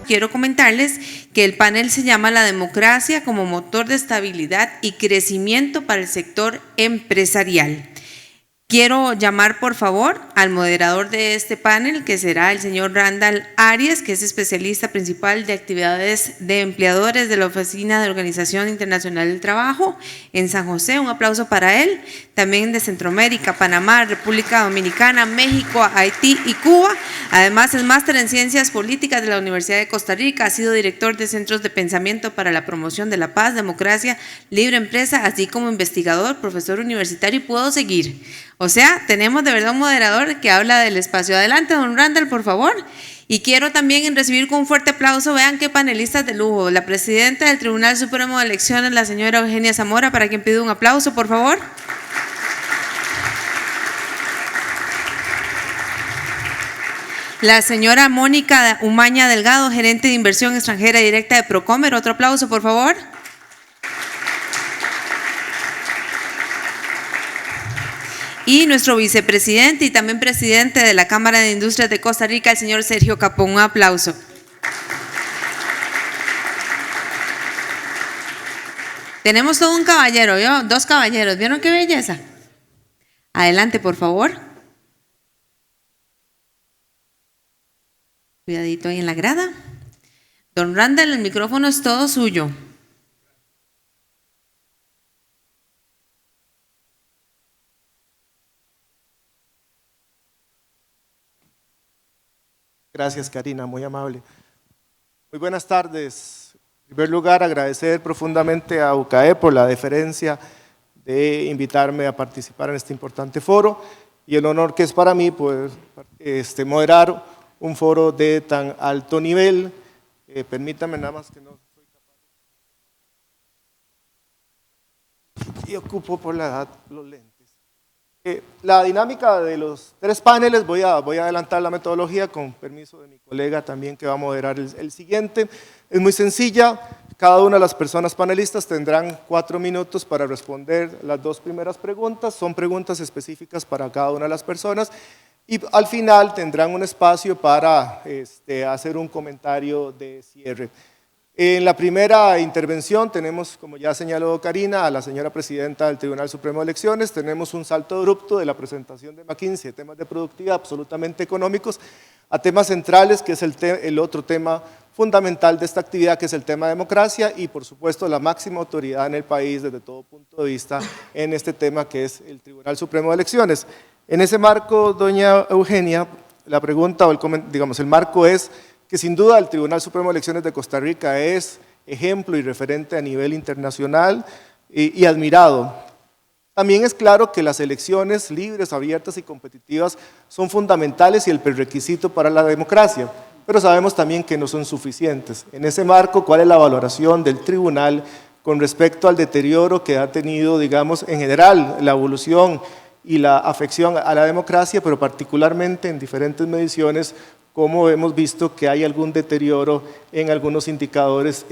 quiero comentarles que el panel se llama La democracia como motor de estabilidad y crecimiento para el sector empresarial. Quiero llamar, por favor, al moderador de este panel, que será el señor Randall Arias, que es especialista principal de actividades de empleadores de la Oficina de Organización Internacional del Trabajo en San José. Un aplauso para él. También de Centroamérica, Panamá, República Dominicana, México, Haití y Cuba. Además, es máster en Ciencias Políticas de la Universidad de Costa Rica. Ha sido director de Centros de Pensamiento para la Promoción de la Paz, Democracia, Libre Empresa, así como investigador, profesor universitario, y puedo seguir. O sea, tenemos de verdad un moderador que habla del espacio. Adelante, don Randall, por favor. Y quiero también recibir con un fuerte aplauso, vean qué panelistas de lujo. La presidenta del Tribunal Supremo de Elecciones, la señora Eugenia Zamora, para quien pido un aplauso, por favor. La señora Mónica Umaña Delgado, gerente de inversión extranjera directa de Procomer. Otro aplauso, por favor. Y nuestro vicepresidente y también presidente de la Cámara de Industrias de Costa Rica, el señor Sergio Capón. Un aplauso. Tenemos todo un caballero, ¿vio? Dos caballeros. ¿Vieron qué belleza? Adelante, por favor. Cuidadito ahí en la grada. Don Randall, el micrófono es todo suyo. Gracias, Karina, muy amable. Muy buenas tardes. En primer lugar, agradecer profundamente a UCAE por la deferencia de invitarme a participar en este importante foro y el honor que es para mí poder moderar un foro de tan alto nivel. Permítame nada más que no soy capaz. Y ocupo por la edad los lentes. La dinámica de los tres paneles, voy a adelantar la metodología con permiso de mi colega también que va a moderar el siguiente. Es muy sencilla, cada una de las personas panelistas tendrán 4 minutos para responder las 2 primeras preguntas, son preguntas específicas para cada una de las personas y al final tendrán un espacio para hacer un comentario de cierre. En la primera intervención tenemos, como ya señaló Karina, a la señora presidenta del Tribunal Supremo de Elecciones, tenemos un salto abrupto de la presentación de McKinsey, temas de productividad absolutamente económicos, a temas centrales, que es el otro tema fundamental de esta actividad, que es el tema de democracia y, por supuesto, la máxima autoridad en el país desde todo punto de vista en este tema, que es el Tribunal Supremo de Elecciones. En ese marco, doña Eugenia, la pregunta o el marco es que sin duda el Tribunal Supremo de Elecciones de Costa Rica es ejemplo y referente a nivel internacional y admirado. También es claro que las elecciones libres, abiertas y competitivas son fundamentales y el prerequisito para la democracia, pero sabemos también que no son suficientes. En ese marco, ¿cuál es la valoración del tribunal con respecto al deterioro que ha tenido, digamos, en general, la evolución y la afección a la democracia, pero particularmente en diferentes mediciones, como hemos visto que hay algún deterioro en algunos indicadores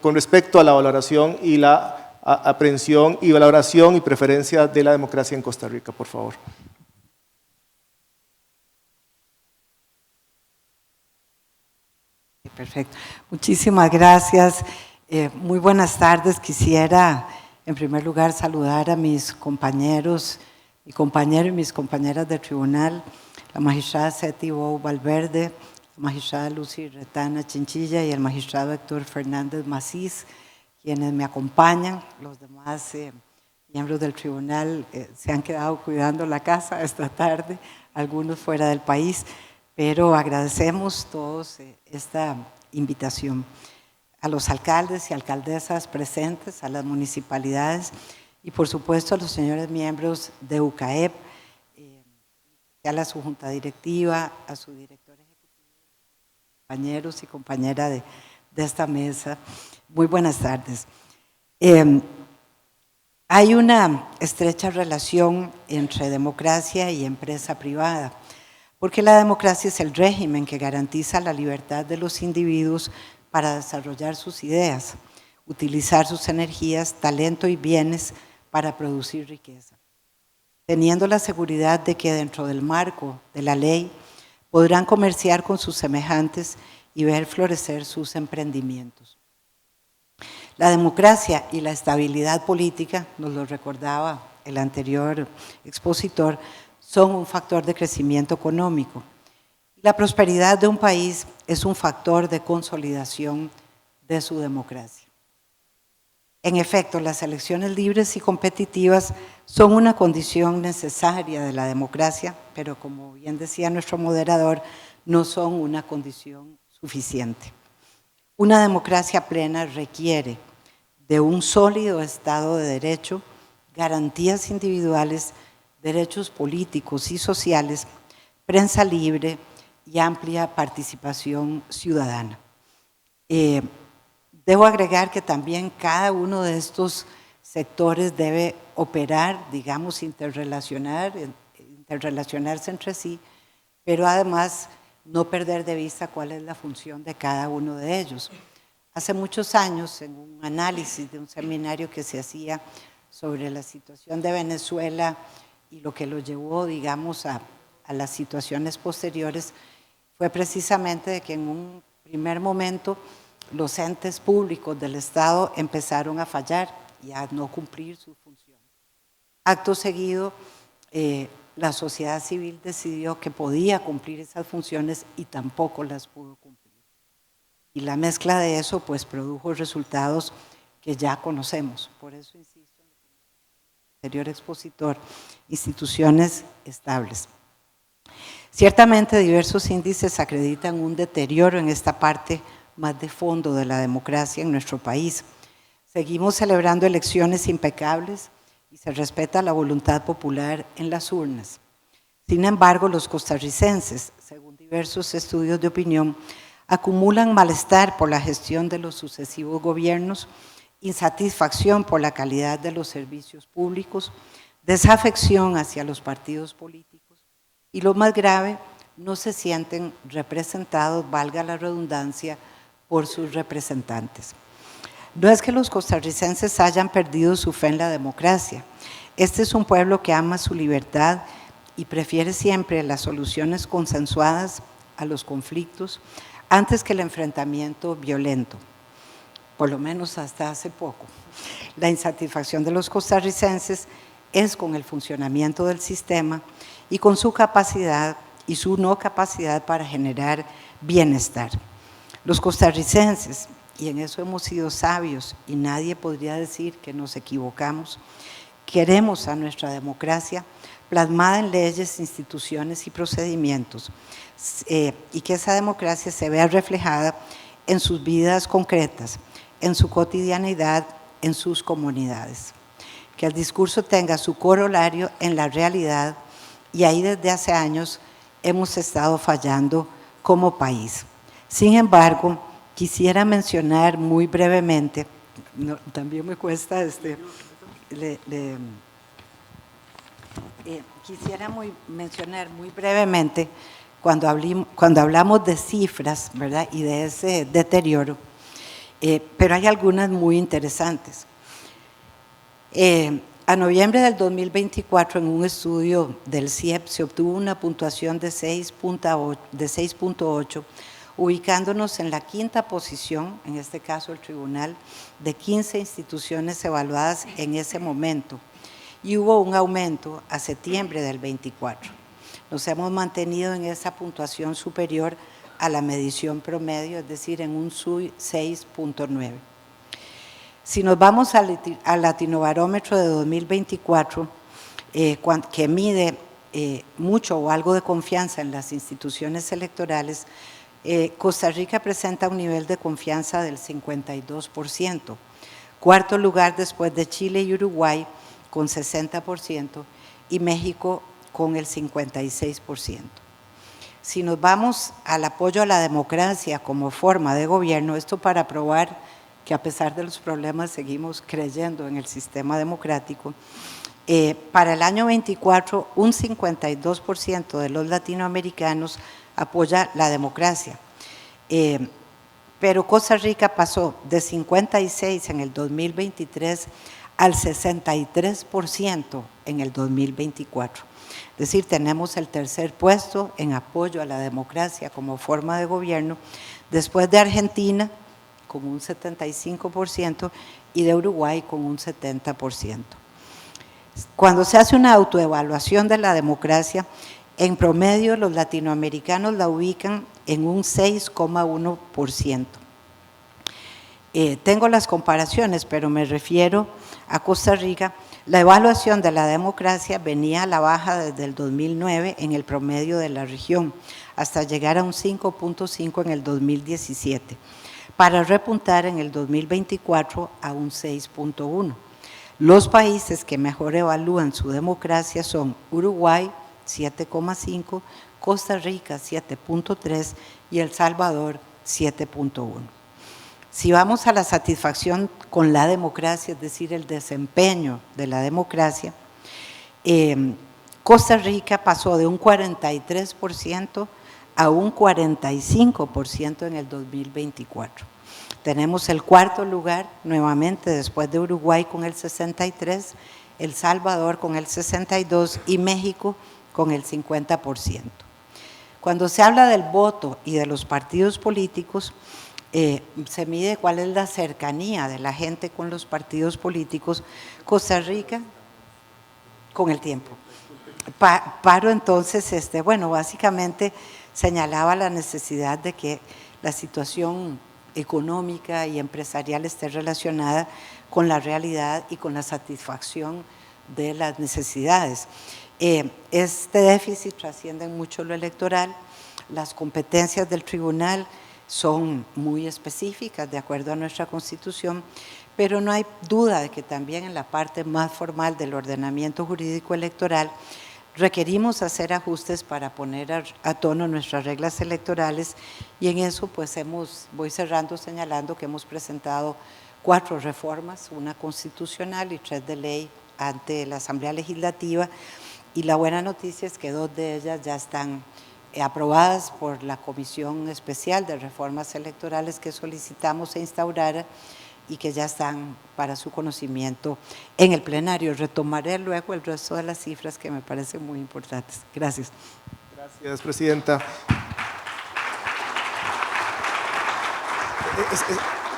con respecto a la valoración y la aprehensión y valoración y preferencia de la democracia en Costa Rica, por favor. Perfecto. Muchísimas gracias. Muy buenas tardes. Quisiera, en primer lugar, saludar a mis compañeros, mi compañero y mis compañeras del tribunal, la magistrada Seti Bou Valverde, la magistrada Lucy Retana Chinchilla y el magistrado Héctor Fernández Macís, quienes me acompañan. Los demás miembros del tribunal se han quedado cuidando la casa esta tarde, algunos fuera del país, pero agradecemos todos esta invitación. A los alcaldes y alcaldesas presentes, a las municipalidades y por supuesto a los señores miembros de UCAEP, a su junta directiva, a su director ejecutivo, compañeros y compañera de esta mesa. Muy buenas tardes. Hay una estrecha relación entre democracia y empresa privada, porque la democracia es el régimen que garantiza la libertad de los individuos para desarrollar sus ideas, utilizar sus energías, talento y bienes para producir riqueza, teniendo la seguridad de que dentro del marco de la ley podrán comerciar con sus semejantes y ver florecer sus emprendimientos. La democracia y la estabilidad política, nos lo recordaba el anterior expositor, son un factor de crecimiento económico. La prosperidad de un país es un factor de consolidación de su democracia. En efecto, las elecciones libres y competitivas son una condición necesaria de la democracia, pero como bien decía nuestro moderador, no son una condición suficiente. Una democracia plena requiere de un sólido Estado de Derecho, garantías individuales, derechos políticos y sociales, prensa libre y amplia participación ciudadana. Debo agregar que también cada uno de estos sectores debe operar, digamos, interrelacionarse entre sí, pero además no perder de vista cuál es la función de cada uno de ellos. Hace muchos años, en un análisis de un seminario que se hacía sobre la situación de Venezuela y lo que lo llevó, digamos, a las situaciones posteriores, fue precisamente de que en un primer momento los entes públicos del Estado empezaron a fallar y a no cumplir sus funciones. Acto seguido, la sociedad civil decidió que podía cumplir esas funciones y tampoco las pudo cumplir. Y la mezcla de eso pues produjo resultados que ya conocemos. Por eso insisto en el anterior expositor, instituciones estables. Ciertamente diversos índices acreditan un deterioro en esta parte más de fondo de la democracia en nuestro país. Seguimos celebrando elecciones impecables y se respeta la voluntad popular en las urnas. Sin embargo, los costarricenses, según diversos estudios de opinión, acumulan malestar por la gestión de los sucesivos gobiernos, insatisfacción por la calidad de los servicios públicos, desafección hacia los partidos políticos y, lo más grave, no se sienten representados, valga la redundancia, por sus representantes. No es que los costarricenses hayan perdido su fe en la democracia. Este es un pueblo que ama su libertad y prefiere siempre las soluciones consensuadas a los conflictos antes que el enfrentamiento violento, por lo menos hasta hace poco. La insatisfacción de los costarricenses es con el funcionamiento del sistema y con su capacidad y su no capacidad para generar bienestar. Los costarricenses, y en eso hemos sido sabios y nadie podría decir que nos equivocamos, queremos a nuestra democracia plasmada en leyes, instituciones y procedimientos, y que esa democracia se vea reflejada en sus vidas concretas, en su cotidianidad, en sus comunidades. Que el discurso tenga su corolario en la realidad, y ahí desde hace años hemos estado fallando como país. Sin embargo, quisiera mencionar muy brevemente, también me cuesta quisiera mencionar muy brevemente cuando hablamos de cifras, ¿verdad? Y de ese deterioro, pero hay algunas muy interesantes. A noviembre del 2024, en un estudio del CIEP, se obtuvo una puntuación de 6.8, ubicándonos en la quinta posición, en este caso el tribunal, de 15 instituciones evaluadas en ese momento. Y hubo un aumento a septiembre del 24. Nos hemos mantenido en esa puntuación superior a la medición promedio, es decir, en un 6.9. Si nos vamos al Latinobarómetro de 2024, que mide mucho o algo de confianza en las instituciones electorales, Costa Rica presenta un nivel de confianza del 52%, cuarto lugar después de Chile y Uruguay con 60% y México con el 56%. Si nos vamos al apoyo a la democracia como forma de gobierno, esto para probar que a pesar de los problemas seguimos creyendo en el sistema democrático, para el año 24 un 52% de los latinoamericanos apoya la democracia, pero Costa Rica pasó de 56 en el 2023 al 63% en el 2024. Es decir, tenemos el tercer puesto en apoyo a la democracia como forma de gobierno, después de Argentina con un 75% y de Uruguay con un 70%. Cuando se hace una autoevaluación de la democracia, en promedio los latinoamericanos la ubican en un 6,1%. Tengo las comparaciones, pero me refiero a Costa Rica. La evaluación de la democracia venía a la baja desde el 2009 en el promedio de la región, hasta llegar a un 5,5 en el 2017, para repuntar en el 2024 a un 6,1. Los países que mejor evalúan su democracia son Uruguay, 7,5, Costa Rica, 7,3 y El Salvador, 7,1. Si vamos a la satisfacción con la democracia, es decir, el desempeño de la democracia, Costa Rica pasó de un 43% a un 45% en el 2024. Tenemos el cuarto lugar, nuevamente después de Uruguay con el 63%, El Salvador con el 62% y México con el 50%. Cuando se habla del voto y de los partidos políticos, se mide cuál es la cercanía de la gente con los partidos políticos. Costa Rica, con el tiempo. Paro entonces, bueno, básicamente señalaba la necesidad de que la situación económica y empresarial esté relacionada con la realidad y con la satisfacción de las necesidades. Este déficit trasciende mucho lo electoral, las competencias del tribunal son muy específicas de acuerdo a nuestra Constitución, pero no hay duda de que también en la parte más formal del ordenamiento jurídico electoral requerimos hacer ajustes para poner a tono nuestras reglas electorales y en eso pues voy cerrando señalando que hemos presentado 4 reformas, una constitucional y 3 de ley ante la Asamblea Legislativa y la buena noticia es que 2 de ellas ya están aprobadas por la Comisión Especial de Reformas Electorales que solicitamos se instaurara y que ya están para su conocimiento en el plenario. Retomaré luego el resto de las cifras que me parecen muy importantes. Gracias. Gracias, Presidenta.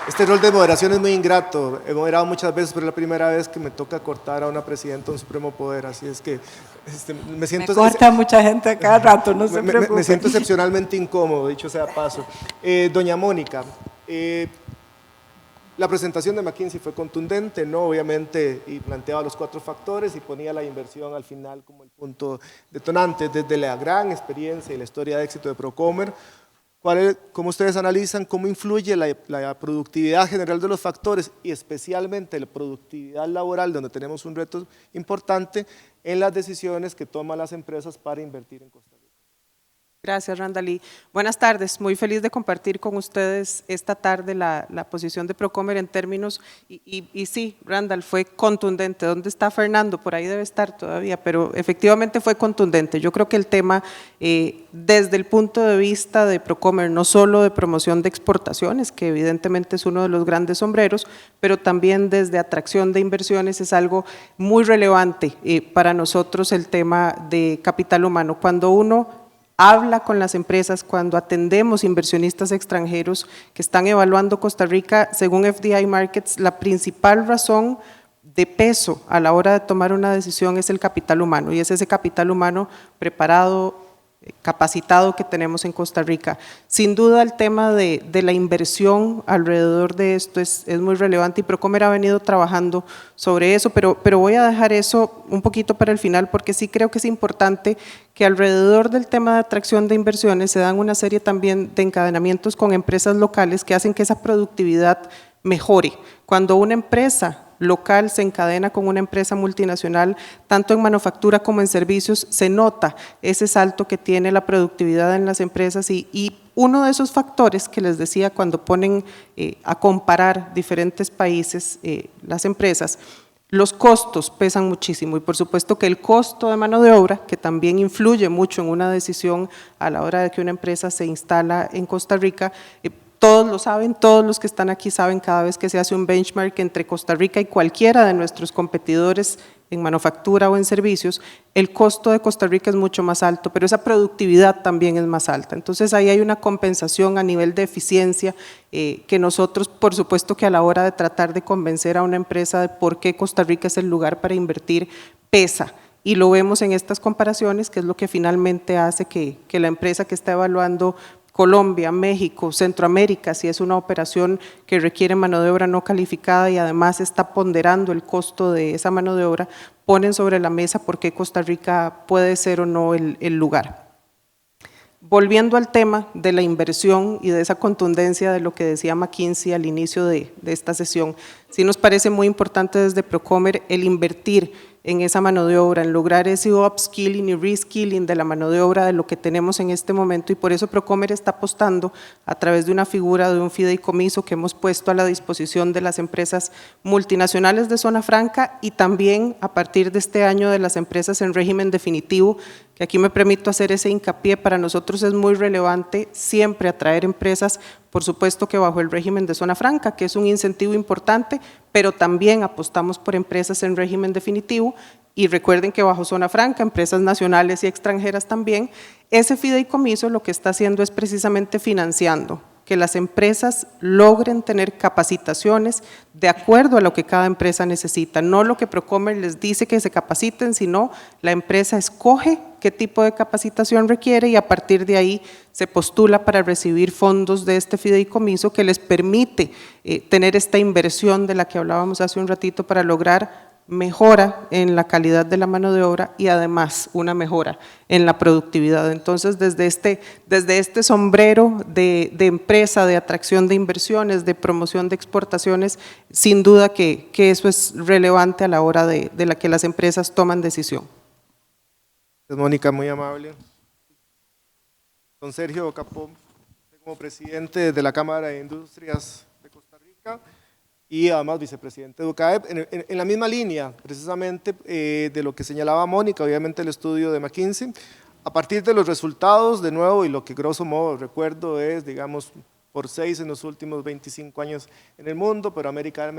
Este rol de moderación es muy ingrato. He moderado muchas veces, pero es la primera vez que me toca cortar a una presidenta un supremo poder, así es que me siento… Me corta mucha gente a cada rato, no se preocupe. Me siento excepcionalmente incómodo, dicho sea paso. Doña Mónica, la presentación de McKinsey fue contundente, ¿no? Obviamente, y planteaba los 4 factores y ponía la inversión al final como el punto detonante, desde la gran experiencia y la historia de éxito de Procomer. ¿Cómo ustedes analizan cómo influye la productividad general de los factores y especialmente la productividad laboral, donde tenemos un reto importante en las decisiones que toman las empresas para invertir en Costa Rica? Gracias, Randall. Buenas tardes, muy feliz de compartir con ustedes esta tarde la posición de Procomer en términos, y sí, Randall, fue contundente. ¿Dónde está Fernando? Por ahí debe estar todavía, pero efectivamente fue contundente. Yo creo que el tema, desde el punto de vista de Procomer, no solo de promoción de exportaciones, que evidentemente es uno de los grandes sombreros, pero también desde atracción de inversiones es algo muy relevante para nosotros el tema de capital humano. Cuando uno habla con las empresas, cuando atendemos inversionistas extranjeros que están evaluando Costa Rica, según FDI Markets, la principal razón de peso a la hora de tomar una decisión es el capital humano, y es ese capital humano preparado, capacitado que tenemos en Costa Rica. Sin duda el tema de la inversión alrededor de esto es muy relevante y Procomer ha venido trabajando sobre eso, pero voy a dejar eso un poquito para el final porque sí creo que es importante que alrededor del tema de atracción de inversiones se dan una serie también de encadenamientos con empresas locales que hacen que esa productividad mejore. Cuando una empresa local se encadena con una empresa multinacional, tanto en manufactura como en servicios, se nota ese salto que tiene la productividad en las empresas y uno de esos factores que les decía cuando ponen a comparar diferentes países, las empresas, los costos pesan muchísimo y por supuesto que el costo de mano de obra, que también influye mucho en una decisión a la hora de que una empresa se instala en Costa Rica, Todos lo saben, todos los que están aquí saben cada vez que se hace un benchmark entre Costa Rica y cualquiera de nuestros competidores en manufactura o en servicios, el costo de Costa Rica es mucho más alto, pero esa productividad también es más alta. Entonces ahí hay una compensación a nivel de eficiencia que nosotros, por supuesto que a la hora de tratar de convencer a una empresa de por qué Costa Rica es el lugar para invertir, pesa. Y lo vemos en estas comparaciones, que es lo que finalmente hace que la empresa que está evaluando Colombia, México, Centroamérica, si es una operación que requiere mano de obra no calificada y además está ponderando el costo de esa mano de obra, ponen sobre la mesa por qué Costa Rica puede ser o no el lugar. Volviendo al tema de la inversión y de esa contundencia de lo que decía McKinsey al inicio de esta sesión, sí nos parece muy importante desde Procomer el invertir en esa mano de obra, en lograr ese upskilling y reskilling de la mano de obra de lo que tenemos en este momento, y por eso Procomer está apostando a través de una figura de un fideicomiso que hemos puesto a la disposición de las empresas multinacionales de zona franca y también a partir de este año de las empresas en régimen definitivo, que aquí me permito hacer ese hincapié. Para nosotros es muy relevante siempre atraer empresas, por supuesto que bajo el régimen de zona franca, que es un incentivo importante, pero también apostamos por empresas en régimen definitivo, y recuerden que bajo zona franca, empresas nacionales y extranjeras también. Ese fideicomiso lo que está haciendo es precisamente financiando que las empresas logren tener capacitaciones de acuerdo a lo que cada empresa necesita, no lo que Procomer les dice que se capaciten, sino la empresa escoge qué tipo de capacitación requiere y a partir de ahí se postula para recibir fondos de este fideicomiso que les permite tener esta inversión de la que hablábamos hace un ratito para lograr mejora en la calidad de la mano de obra y además una mejora en la productividad. Entonces, desde este sombrero de empresa, de atracción de inversiones, de promoción de exportaciones, sin duda que eso es relevante a la hora de la que las empresas toman decisión. Mónica, muy amable. Don Sergio Capó, como presidente de la Cámara de Industrias de Costa Rica y además vicepresidente de UCAEP, en la misma línea precisamente de lo que señalaba Mónica, obviamente el estudio de McKinsey, a partir de los resultados de nuevo, y lo que grosso modo recuerdo es, digamos, por 6 en los últimos 25 años en el mundo, pero América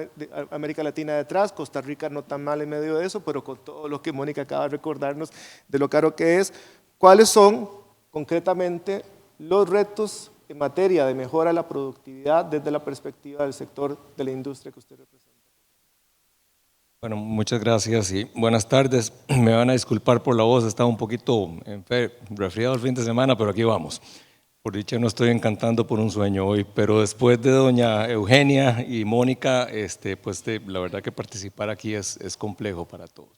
Latina detrás, Costa Rica no tan mal en medio de eso, pero con todo lo que Mónica acaba de recordarnos de lo caro que es, ¿cuáles son concretamente los retos en materia de mejora de la productividad desde la perspectiva del sector de la industria que usted representa? Bueno, muchas gracias y buenas tardes. Me van a disculpar por la voz, estaba un poquito resfriado el fin de semana, pero aquí vamos. Por dicha no estoy encantando por un sueño hoy, pero después de doña Eugenia y Mónica, la verdad que participar aquí es complejo para todos.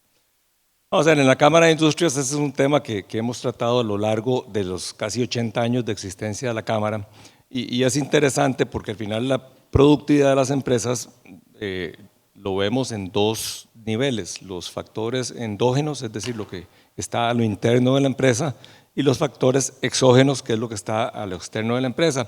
O sea, en la Cámara de Industrias ese es un tema que hemos tratado a lo largo de los casi 80 años de existencia de la Cámara y es interesante porque al final la productividad de las empresas lo vemos en dos niveles, los factores endógenos, es decir, lo que está a lo interno de la empresa, y los factores exógenos, que es lo que está a lo externo de la empresa.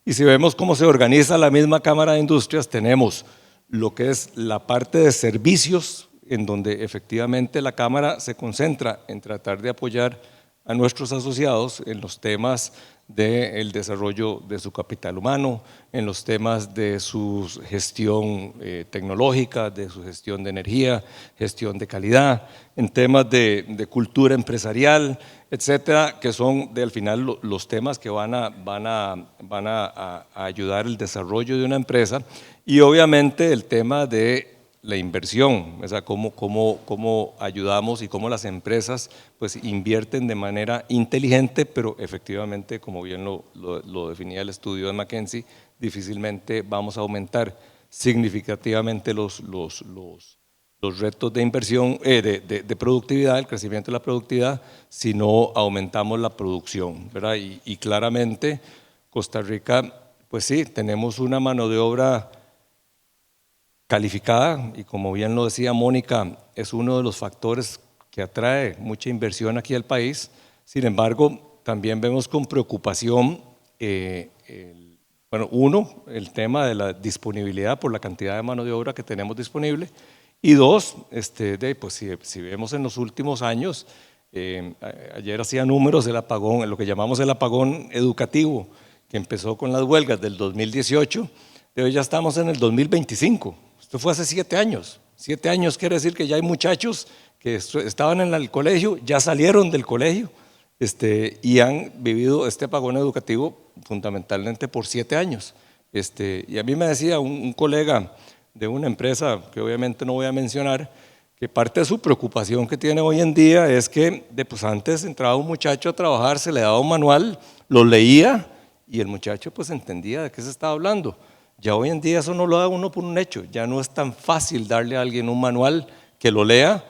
Y si vemos cómo se organiza la misma Cámara de Industrias, tenemos lo que es la parte de servicios, en donde efectivamente la Cámara se concentra en tratar de apoyar a nuestros asociados en los temas del desarrollo de su capital humano, en los temas de su gestión tecnológica, de su gestión de energía, gestión de calidad, en temas de cultura empresarial, etcétera, que son al final los temas que van a ayudar el desarrollo de una empresa, y obviamente el tema de la inversión, o sea, cómo ayudamos y cómo las empresas pues invierten de manera inteligente, pero efectivamente, como bien lo definía el estudio de McKinsey, difícilmente vamos a aumentar significativamente los retos de inversión, de productividad, el crecimiento de la productividad, si no aumentamos la producción, ¿verdad? Y claramente Costa Rica, pues sí, tenemos una mano de obra calificada y como bien lo decía Mónica, es uno de los factores que atrae mucha inversión aquí al país. Sin embargo, también vemos con preocupación, el tema de la disponibilidad por la cantidad de mano de obra que tenemos disponible, y dos, pues si vemos en los últimos años, ayer hacía números del apagón, lo que llamamos el apagón educativo, que empezó con las huelgas del 2018, de hoy ya estamos en el 2025. Esto fue hace 7 años. 7 años quiere decir que ya hay muchachos que estaban en el colegio, ya salieron del colegio y han vivido este apagón educativo fundamentalmente por 7 años. Y a mí me decía un colega de una empresa que obviamente no voy a mencionar, que parte de su preocupación que tiene hoy en día es que pues antes entraba un muchacho a trabajar, se le daba un manual, lo leía y el muchacho pues entendía de qué se estaba hablando. Ya hoy en día eso no lo da uno por un hecho, ya no es tan fácil darle a alguien un manual que lo lea,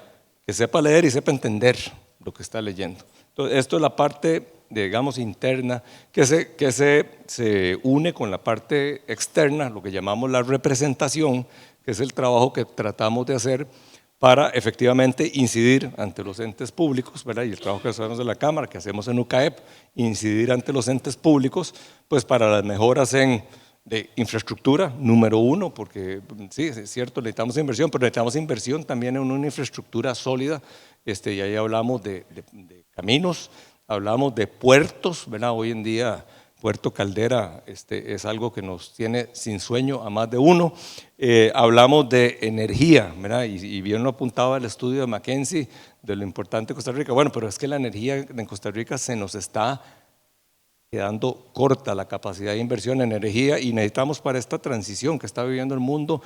que sepa leer y sepa entender lo que está leyendo. Entonces, esto es la parte, digamos, interna que se une con la parte externa, lo que llamamos la representación, que es el trabajo que tratamos de hacer para efectivamente incidir ante los entes públicos, ¿verdad? Y el trabajo que hacemos de la Cámara, que hacemos en UCAEP, incidir ante los entes públicos, pues para las mejoras de infraestructura, número 1, porque sí, es cierto, necesitamos inversión, pero necesitamos inversión también en una infraestructura sólida, y ahí hablamos de caminos, hablamos de puertos, ¿verdad? Hoy en día Puerto Caldera es algo que nos tiene sin sueño a más de uno. Hablamos de energía, ¿verdad? Y bien lo apuntaba el estudio de McKinsey de lo importante de Costa Rica. Bueno, pero es que la energía en Costa Rica se nos está quedando corta, la capacidad de inversión en energía, y necesitamos para esta transición que está viviendo el mundo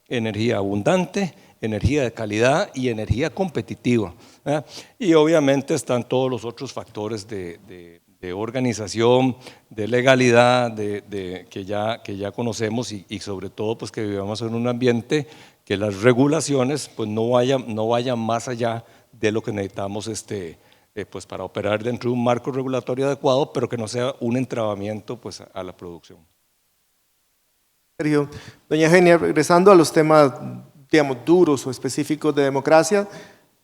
energía abundante, energía de calidad y energía competitiva, ¿verdad? Y obviamente están todos los otros factores de organización, de legalidad, que ya conocemos y sobre todo pues que vivamos en un ambiente que las regulaciones pues no vayan más allá de lo que necesitamos pues para operar dentro de un marco regulatorio adecuado, pero que no sea un entrabamiento pues a la producción. Sergio, doña Eugenia, regresando a los temas, digamos, duros o específicos de democracia,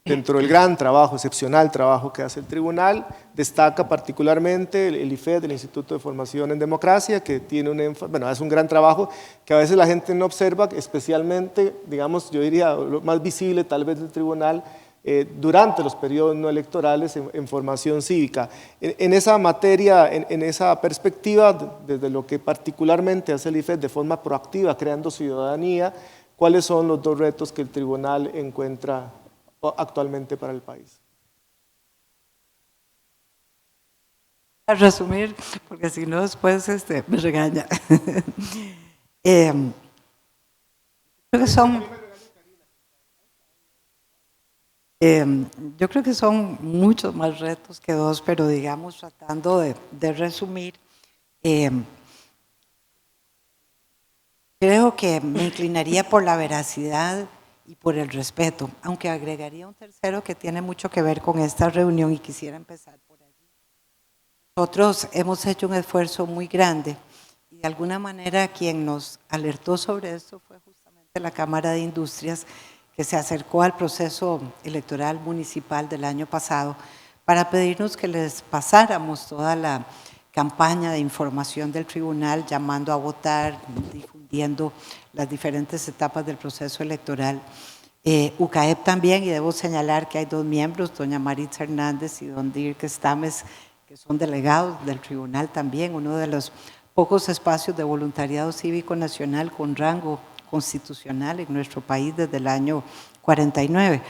dentro del gran trabajo, excepcional trabajo que hace el tribunal, destaca particularmente el IFED, el Instituto de Formación en Democracia, que tiene es un gran trabajo que a veces la gente no observa, especialmente, digamos, yo diría, lo más visible tal vez del tribunal, durante los periodos no electorales en formación cívica. En esa materia, en esa perspectiva, desde lo que particularmente hace el IFED de forma proactiva, creando ciudadanía, ¿cuáles son los 2 retos que el tribunal encuentra actualmente para el país? A resumir, porque si no después me regaña. Creo que yo creo que son muchos más retos que 2, pero digamos tratando de resumir, creo que me inclinaría por la veracidad y por el respeto, aunque agregaría un tercero que tiene mucho que ver con esta reunión y quisiera empezar por allí. Nosotros hemos hecho un esfuerzo muy grande y de alguna manera quien nos alertó sobre esto fue justamente la Cámara de Industrias, que se acercó al proceso electoral municipal del año pasado para pedirnos que les pasáramos toda la campaña de información del tribunal, llamando a votar, difundiendo las diferentes etapas del proceso electoral. UCAEP también, y debo señalar que hay 2 miembros, doña Maritza Hernández y don Dirk Stames, que son delegados del tribunal también, uno de los pocos espacios de voluntariado cívico nacional con rango constitucional en nuestro país desde el año 49,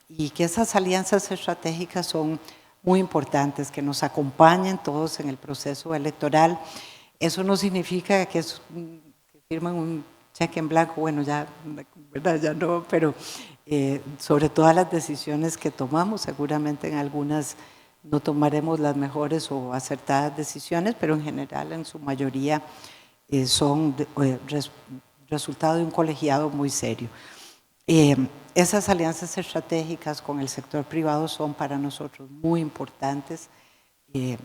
y que esas alianzas estratégicas son muy importantes, que nos acompañen todos en el proceso electoral. Eso no significa que firman un cheque en blanco, bueno, ya, ¿verdad? Ya no, pero sobre todas las decisiones que tomamos, seguramente en algunas no tomaremos las mejores o acertadas decisiones, pero en general, en su mayoría, son resultado de un colegiado muy serio. Esas alianzas estratégicas con el sector privado son para nosotros muy importantes,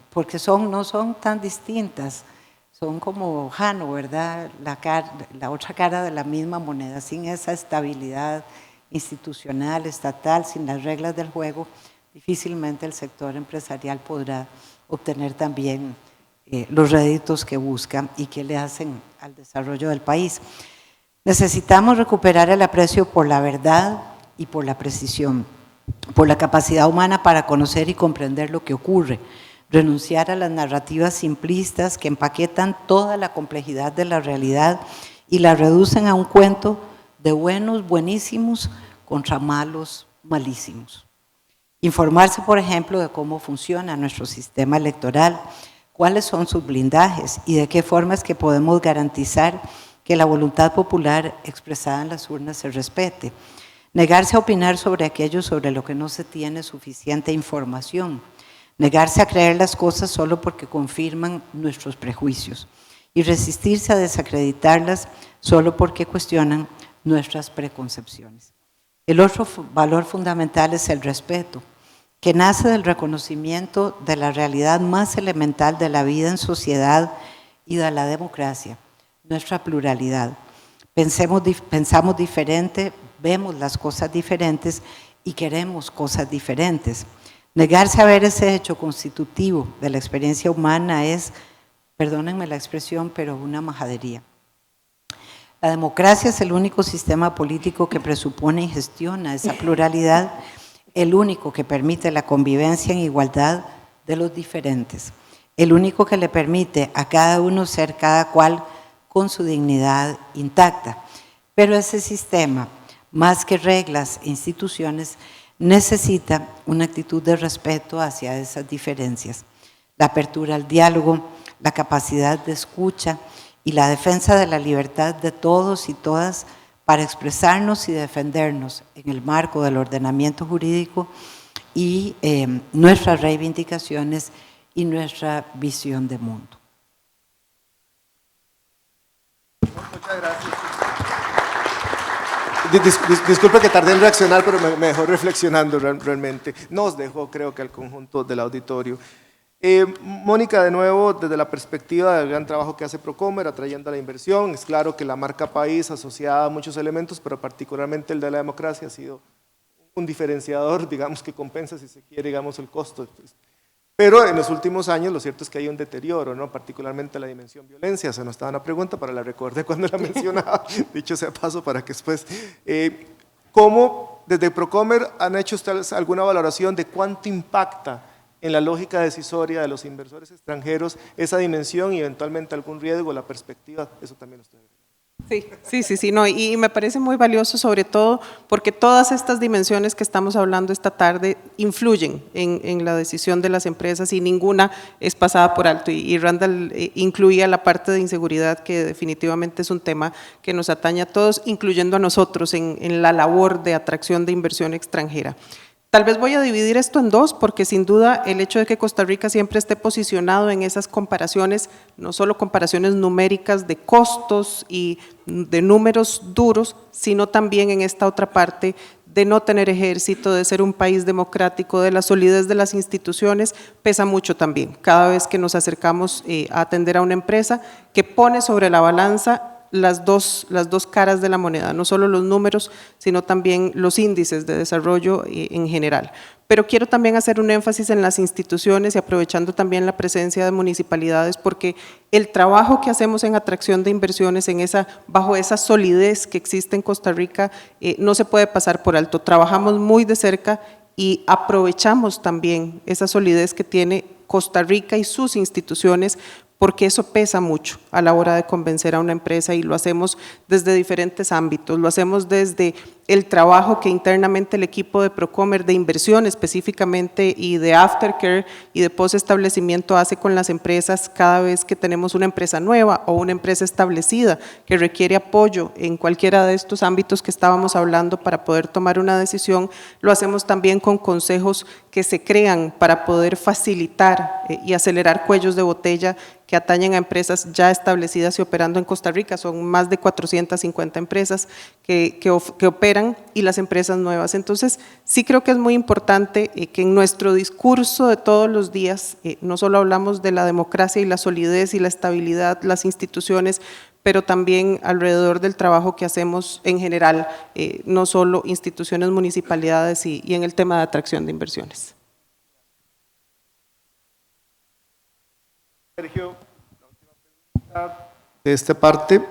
porque no son tan distintas, son como Jano, ¿verdad? La otra cara de la misma moneda. Sin esa estabilidad institucional, estatal, sin las reglas del juego, difícilmente el sector empresarial podrá obtener también los réditos que busca y que le hacen al desarrollo del país. Necesitamos recuperar el aprecio por la verdad y por la precisión, por la capacidad humana para conocer y comprender lo que ocurre, renunciar a las narrativas simplistas que empaquetan toda la complejidad de la realidad y la reducen a un cuento de buenos buenísimos contra malos malísimos. Informarse, por ejemplo, de cómo funciona nuestro sistema electoral, cuáles son sus blindajes y de qué forma es que podemos garantizar que la voluntad popular expresada en las urnas se respete. Negarse a opinar sobre aquello sobre lo que no se tiene suficiente información. Negarse a creer las cosas solo porque confirman nuestros prejuicios. Y resistirse a desacreditarlas solo porque cuestionan nuestras preconcepciones. El otro valor fundamental es el respeto, que nace del reconocimiento de la realidad más elemental de la vida en sociedad y de la democracia, nuestra pluralidad. Pensamos diferente, vemos las cosas diferentes y queremos cosas diferentes. Negarse a ver ese hecho constitutivo de la experiencia humana es, perdónenme la expresión, pero una majadería. La democracia es el único sistema político que presupone y gestiona esa pluralidad, el único que permite la convivencia en igualdad de los diferentes, el único que le permite a cada uno ser cada cual con su dignidad intacta. Pero ese sistema, más que reglas e instituciones, necesita una actitud de respeto hacia esas diferencias, la apertura al diálogo, la capacidad de escucha y la defensa de la libertad de todos y todas para expresarnos y defendernos en el marco del ordenamiento jurídico y nuestras reivindicaciones y nuestra visión de mundo. Muchas gracias. Disculpe que tardé en reaccionar, pero me dejó reflexionando realmente. Nos dejó, creo que al conjunto del auditorio. Mónica, de nuevo, desde la perspectiva del gran trabajo que hace Procomer, atrayendo a la inversión, es claro que la marca país asociada a muchos elementos, pero particularmente el de la democracia ha sido un diferenciador, digamos, que compensa, si se quiere, digamos, el costo. Pero en los últimos años lo cierto es que hay un deterioro, ¿no? Particularmente la dimensión violencia. Se nos estaba una pregunta, pero la recordé cuando la mencionaba, dicho sea paso, para que después… ¿Cómo desde Procomer han hecho ustedes alguna valoración de cuánto impacta en la lógica decisoria de los inversores extranjeros esa dimensión y eventualmente algún riesgo, la perspectiva? Eso también lo estoy viendo. Sí, no, y me parece muy valioso, sobre todo porque todas estas dimensiones que estamos hablando esta tarde influyen en la decisión de las empresas y ninguna es pasada por alto. Y Randall incluía la parte de inseguridad, que definitivamente es un tema que nos atañe a todos, incluyendo a nosotros en la labor de atracción de inversión extranjera. Tal vez voy a dividir esto en dos, porque sin duda el hecho de que Costa Rica siempre esté posicionado en esas comparaciones, no solo comparaciones numéricas de costos y de números duros, sino también en esta otra parte de no tener ejército, de ser un país democrático, de la solidez de las instituciones, pesa mucho también. Cada vez que nos acercamos a atender a una empresa que pone sobre la balanza las dos caras de la moneda, no solo los números, sino también los índices de desarrollo en general. Pero quiero también hacer un énfasis en las instituciones y aprovechando también la presencia de municipalidades, porque el trabajo que hacemos en atracción de inversiones, bajo esa solidez que existe en Costa Rica, no se puede pasar por alto. Trabajamos muy de cerca y aprovechamos también esa solidez que tiene Costa Rica y sus instituciones, porque eso pesa mucho a la hora de convencer a una empresa y lo hacemos desde diferentes ámbitos. Lo hacemos desde el trabajo que internamente el equipo de Procomer, de inversión específicamente y de aftercare y de post-establecimiento hace con las empresas cada vez que tenemos una empresa nueva o una empresa establecida que requiere apoyo en cualquiera de estos ámbitos que estábamos hablando para poder tomar una decisión. Lo hacemos también con consejos que se crean para poder facilitar y acelerar cuellos de botella que atañen a empresas ya establecidas y operando en Costa Rica. Son más de 450 empresas que operan y las empresas nuevas. Entonces, sí creo que es muy importante que en nuestro discurso de todos los días, no solo hablamos de la democracia y la solidez y la estabilidad, las instituciones, pero también alrededor del trabajo que hacemos en general, no solo instituciones, municipalidades y en el tema de atracción de inversiones. Sergio, la última pregunta de esta parte.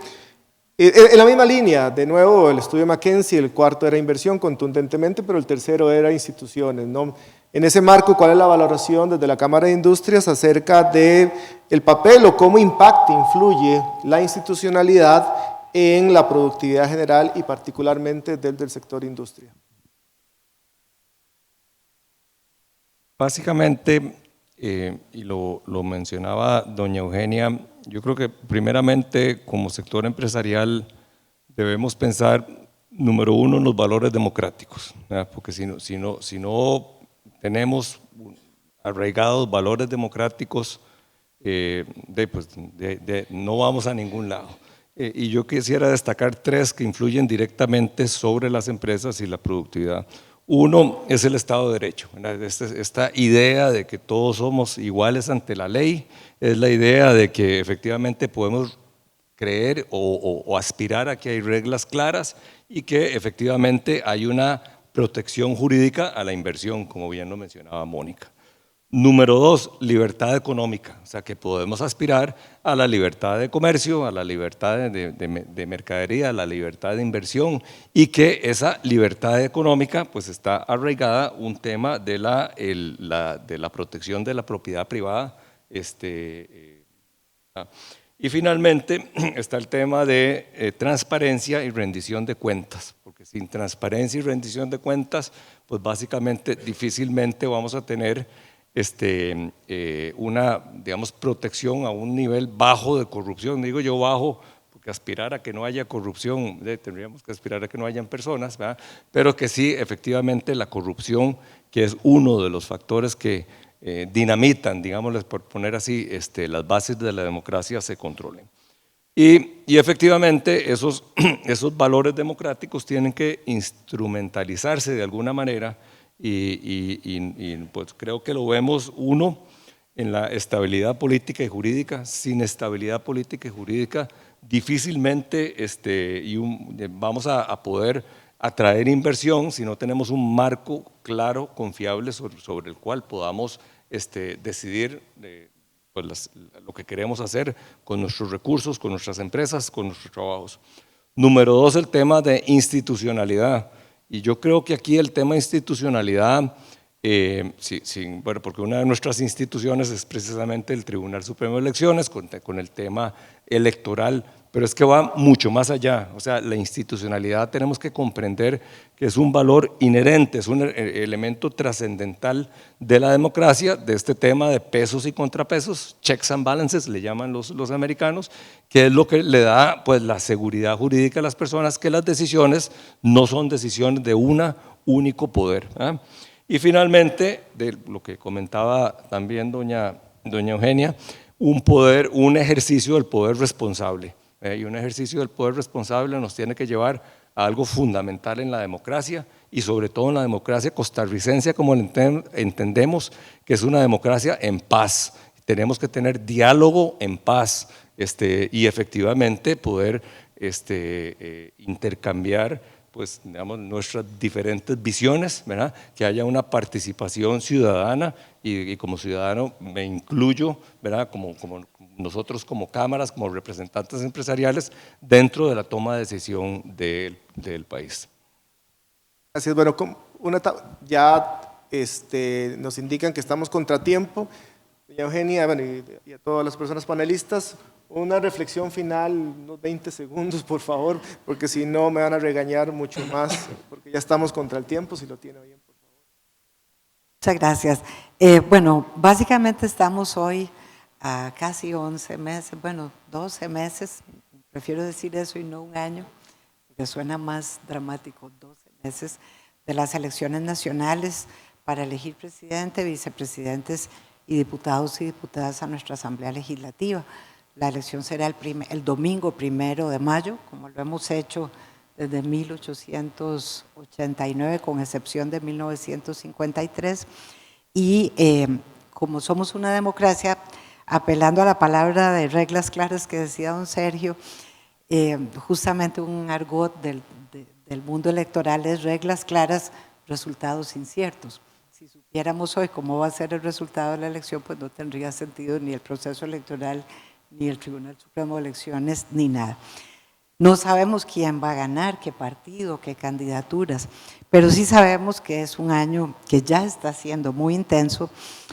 En la misma línea, de nuevo, el estudio McKinsey, el cuarto era inversión contundentemente, pero el tercero era instituciones, ¿no? En ese marco, ¿cuál es la valoración desde la Cámara de Industrias acerca de el papel o cómo impacta, influye la institucionalidad en la productividad general y particularmente del sector industria? Básicamente, y lo mencionaba doña Eugenia, yo creo que primeramente como sector empresarial debemos pensar, número uno, en los valores democráticos, ¿verdad? Porque si no tenemos arraigados valores democráticos, no vamos a ningún lado. Y yo quisiera destacar tres que influyen directamente sobre las empresas y la productividad. Uno es el Estado de Derecho, ¿verdad? Esta idea de que todos somos iguales ante la ley, es la idea de que efectivamente podemos creer o aspirar a que hay reglas claras y que efectivamente hay una protección jurídica a la inversión, como bien lo mencionaba Mónica. Número dos, libertad económica, o sea que podemos aspirar a la libertad de comercio, a la libertad de mercadería, a la libertad de inversión y que esa libertad económica pues está arraigada un tema de la protección de la propiedad privada. Y finalmente está el tema de transparencia y rendición de cuentas, porque sin transparencia y rendición de cuentas pues básicamente difícilmente vamos a tener una, digamos, protección a un nivel bajo de corrupción. Digo yo bajo porque aspirar a que no haya corrupción, tendríamos que aspirar a que no hayan personas, ¿verdad? Pero que sí, efectivamente, la corrupción, que es uno de los factores que dinamitan, digámosles por poner así, las bases de la democracia se controlen. Y efectivamente esos valores democráticos tienen que instrumentalizarse de alguna manera y pues creo que lo vemos uno en la estabilidad política y jurídica. Sin estabilidad política y jurídica difícilmente vamos a poder atraer inversión si no tenemos un marco claro, confiable sobre el cual podamos decidir pues lo que queremos hacer con nuestros recursos, con nuestras empresas, con nuestros trabajos. Número dos, el tema de institucionalidad. Y yo creo que aquí el tema de institucionalidad, bueno, porque una de nuestras instituciones es precisamente el Tribunal Supremo de Elecciones con el tema electoral, pero es que va mucho más allá. O sea, la institucionalidad tenemos que comprender que es un valor inherente, es un elemento trascendental de la democracia, de este tema de pesos y contrapesos, checks and balances le llaman los americanos, que es lo que le da pues la seguridad jurídica a las personas, que las decisiones no son decisiones de un único poder, ¿eh? Y finalmente, de lo que comentaba también doña Eugenia, un ejercicio del poder responsable. Y un ejercicio del poder responsable nos tiene que llevar a algo fundamental en la democracia y sobre todo en la democracia costarricense, como entendemos que es una democracia en paz. Tenemos que tener diálogo en paz y efectivamente poder intercambiar pues, digamos, nuestras diferentes visiones, ¿verdad? Que haya una participación ciudadana y como ciudadano me incluyo, ¿verdad? Como nosotros como cámaras, como representantes empresariales dentro de la toma de decisión del país. Gracias. Bueno, ya nos indican que estamos contratiempo. Doña Eugenia, bueno, y a todas las personas panelistas, una reflexión final, unos 20 segundos, por favor, porque si no me van a regañar mucho más, porque ya estamos contra el tiempo, si lo tiene bien, por favor. Muchas gracias. Bueno, básicamente estamos hoy a casi 11 meses, bueno, 12 meses, prefiero decir eso y no un año, porque suena más dramático, 12 meses de las elecciones nacionales para elegir presidente, vicepresidentes y diputados y diputadas a nuestra Asamblea Legislativa. La elección será el domingo 1 de mayo, como lo hemos hecho desde 1889, con excepción de 1953. Y como somos una democracia, apelando a la palabra de reglas claras que decía don Sergio, justamente un argot del mundo electoral es reglas claras, resultados inciertos. Si supiéramos hoy cómo va a ser el resultado de la elección, pues no tendría sentido ni el proceso electoral, ni el Tribunal Supremo de Elecciones, ni nada. No sabemos quién va a ganar, qué partido, qué candidaturas, pero sí sabemos que es un año que ya está siendo muy intenso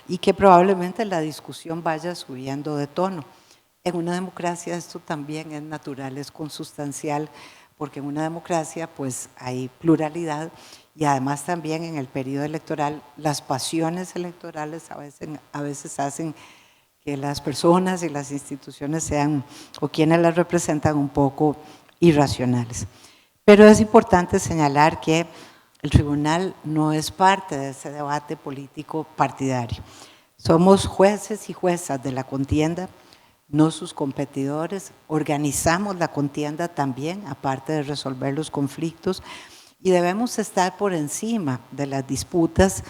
y que probablemente la discusión vaya subiendo de tono. En una democracia esto también es natural, es consustancial, porque en una democracia pues hay pluralidad y además también en el periodo electoral las pasiones electorales a veces hacen que las personas y las instituciones sean, o quienes las representan, un poco irracionales. Pero es importante señalar que el tribunal no es parte de ese debate político partidario. Somos jueces y juezas de la contienda, no sus competidores, organizamos la contienda también, aparte de resolver los conflictos, y debemos estar por encima de las disputas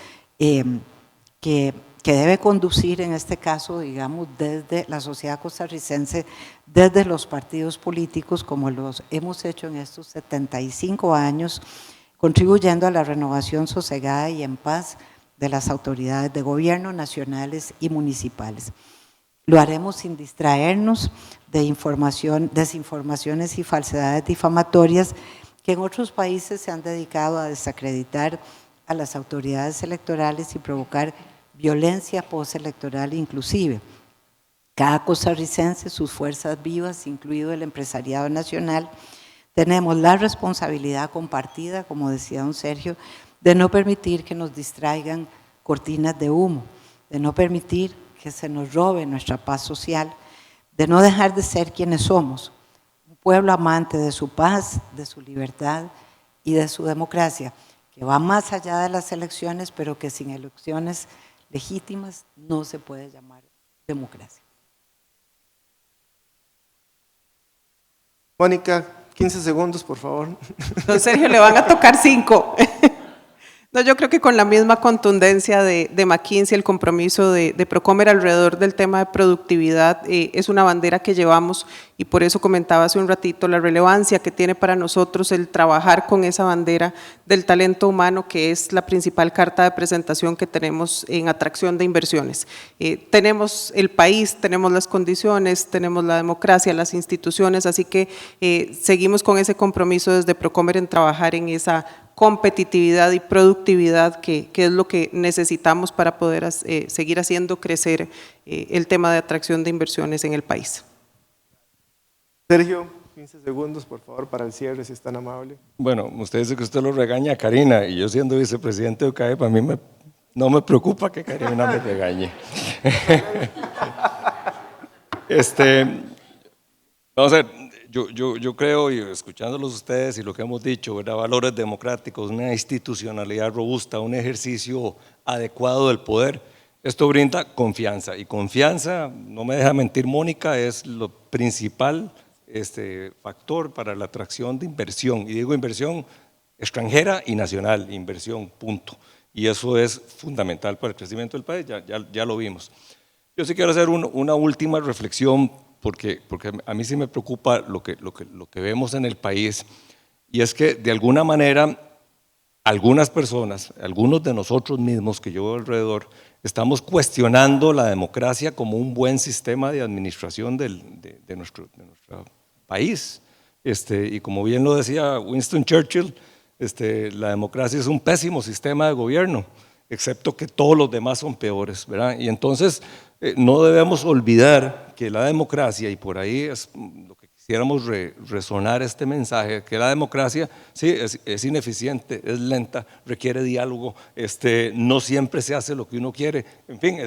que debe conducir, en este caso, digamos, desde la sociedad costarricense, desde los partidos políticos, como los hemos hecho en estos 75 años, contribuyendo a la renovación sosegada y en paz de las autoridades de gobierno nacionales y municipales. Lo haremos sin distraernos de desinformaciones y falsedades difamatorias que en otros países se han dedicado a desacreditar a las autoridades electorales y provocar violencia postelectoral inclusive. Cada costarricense, sus fuerzas vivas, incluido el empresariado nacional, tenemos la responsabilidad compartida, como decía don Sergio, de no permitir que nos distraigan cortinas de humo, de no permitir que se nos robe nuestra paz social, de no dejar de ser quienes somos, un pueblo amante de su paz, de su libertad y de su democracia, que va más allá de las elecciones, pero que sin elecciones legítimas no se puede llamar democracia. Mónica, 15 segundos, por favor. Don Sergio, le van a tocar 5. No, yo creo que con la misma contundencia de McKinsey, el compromiso de Procomer alrededor del tema de productividad es una bandera que llevamos y por eso comentaba hace un ratito la relevancia que tiene para nosotros el trabajar con esa bandera del talento humano, que es la principal carta de presentación que tenemos en atracción de inversiones. Tenemos el país, tenemos las condiciones, tenemos la democracia, las instituciones, así que seguimos con ese compromiso desde Procomer en trabajar en esa competitividad y productividad que es lo que necesitamos para poder seguir haciendo crecer el tema de atracción de inversiones en el país. Sergio, 15 segundos, por favor, para el cierre, si es tan amable. Bueno, usted dice que usted lo regaña a Karina, y yo siendo vicepresidente de UCAEP, a mí no me preocupa que Karina me regañe. Vamos a ver, yo creo, y escuchándolos ustedes y lo que hemos dicho, ¿verdad? Valores democráticos, una institucionalidad robusta, un ejercicio adecuado del poder, esto brinda confianza, y confianza, no me deja mentir Mónica, es lo principal factor para la atracción de inversión, y digo inversión extranjera y nacional, inversión, punto, y eso es fundamental para el crecimiento del país, ya lo vimos. Yo sí quiero hacer una última reflexión, porque a mí sí me preocupa lo que vemos en el país, y es que de alguna manera algunas personas, algunos de nosotros mismos que yo veo alrededor, estamos cuestionando la democracia como un buen sistema de administración de nuestro país. Y como bien lo decía Winston Churchill, la democracia es un pésimo sistema de gobierno, excepto que todos los demás son peores, ¿verdad? Y entonces no debemos olvidar que la democracia, y por ahí es lo que quisiéramos resonar este mensaje, que la democracia sí es ineficiente, es lenta, requiere diálogo, no siempre se hace lo que uno quiere, en fin,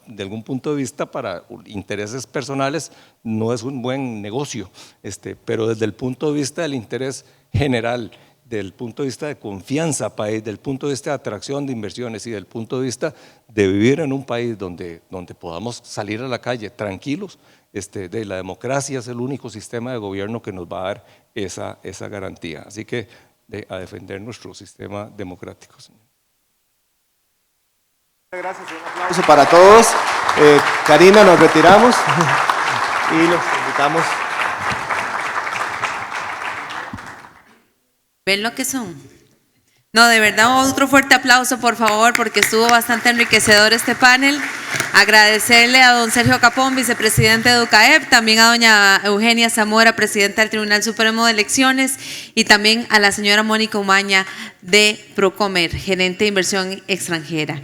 de algún punto de vista para intereses personales no es un buen negocio, pero desde el punto de vista del interés general, del punto de vista de confianza país, del punto de vista de atracción de inversiones y del punto de vista de vivir en un país donde podamos salir a la calle tranquilos, de la democracia es el único sistema de gobierno que nos va a dar esa garantía. Así que a defender nuestro sistema democrático. Gracias, un aplauso para todos. Karina, nos retiramos y los invitamos. ¿Ven lo que son? No, de verdad, otro fuerte aplauso, por favor, porque estuvo bastante enriquecedor este panel. Agradecerle a don Sergio Capón, vicepresidente de UCAEP, también a doña Eugenia Zamora, presidenta del Tribunal Supremo de Elecciones, y también a la señora Mónica Umaña de Procomer, gerente de inversión extranjera.